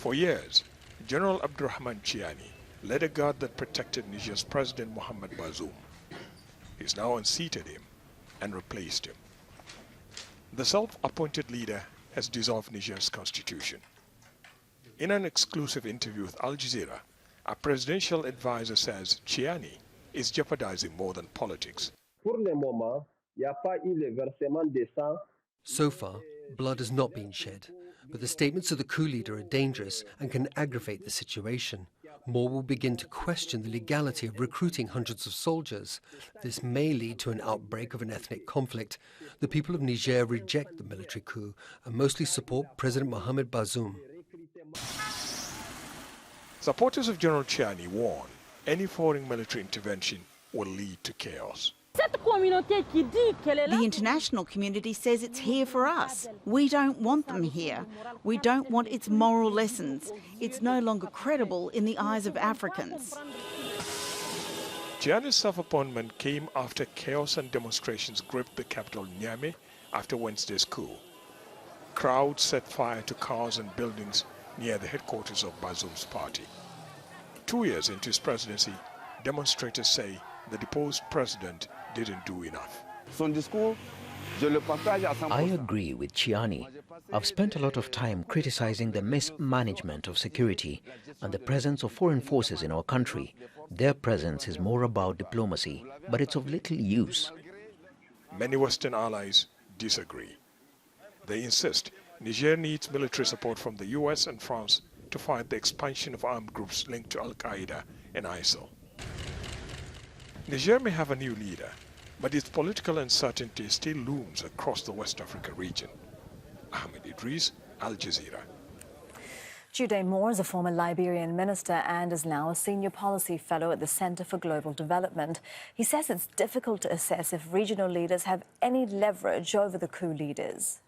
For years, General Abdourahamane Tchiani led a guard that protected Niger's President Mohamed Bazoum. He's now unseated him and replaced him. The self-appointed leader has dissolved Niger's constitution. In an exclusive interview with Al Jazeera, a presidential advisor says Tchiani is jeopardizing more than politics. So far, blood has not been shed, but the statements of the coup leader are dangerous and can aggravate the situation. More will begin to question the legality of recruiting hundreds of soldiers. This may lead to an outbreak of an ethnic conflict. The people of Niger reject the military coup and mostly support President Mohamed Bazoum. Supporters of General Tchiani warn any foreign military intervention will lead to chaos. The international community says it's here for us. We don't want them here. We don't want its moral lessons. It's no longer credible in the eyes of Africans. Tchiani's self-appointment came after chaos and demonstrations gripped the capital Niamey after Wednesday's coup. Crowds set fire to cars and buildings near the headquarters of Bazoum's party. 2 years into his presidency, demonstrators say the deposed president didn't do enough. I agree with Tchiani. I've spent a lot of time criticizing the mismanagement of security and the presence of foreign forces in our country. Their presence is more about diplomacy, but it's of little use. Many Western allies disagree. They insist Niger needs military support from the US and France to fight the expansion of armed groups linked to Al-Qaeda and ISIL. Niger may have a new leader, but its political uncertainty still looms across the West Africa region. Ahmed Idris, Al Jazeera. Jude Moore is a former Liberian minister and is now a senior policy fellow at the Center for Global Development. He says it's difficult to assess if regional leaders have any leverage over the coup leaders.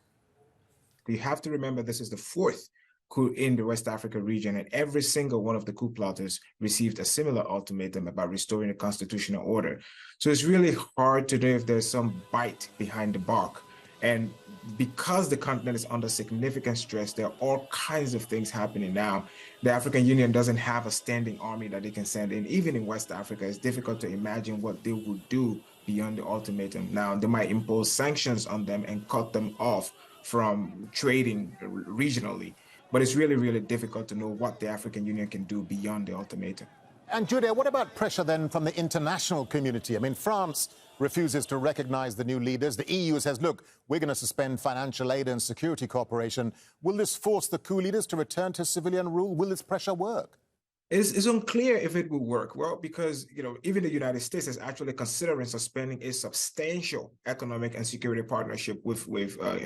You have to remember this is the fourth coup in the West Africa region, and every single one of the coup plotters received a similar ultimatum about restoring the constitutional order. So it's really hard to know if there's some bite behind the bark. And because the continent is under significant stress, there are all kinds of things happening now. The African Union doesn't have a standing army that they can send in. Even in West Africa, it's difficult to imagine what they would do beyond the ultimatum. Now, they might impose sanctions on them and cut them off from trading regionally. But it's really, really difficult to know what the African Union can do beyond the ultimatum. And Jude, what about pressure then from the international community? I mean, France refuses to recognize the new leaders. The EU says, look, we're going to suspend financial aid and security cooperation. Will this force the coup leaders to return to civilian rule? Will this pressure work? It's unclear if it will work. Well, because, even the United States is actually considering suspending a substantial economic and security partnership with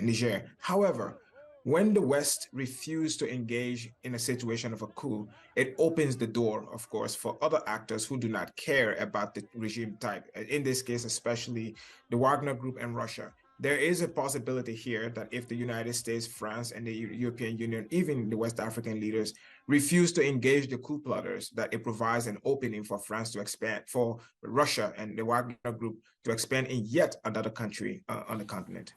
Niger. However, when the West refused to engage in a situation of a coup, it opens the door, of course, for other actors who do not care about the regime type. In this case, especially the Wagner Group and Russia. There is a possibility here that if the United States, France, and the European Union, even the West African leaders, refuse to engage the coup plotters, that it provides an opening for France to expand, for Russia and the Wagner Group to expand in yet another country on the continent.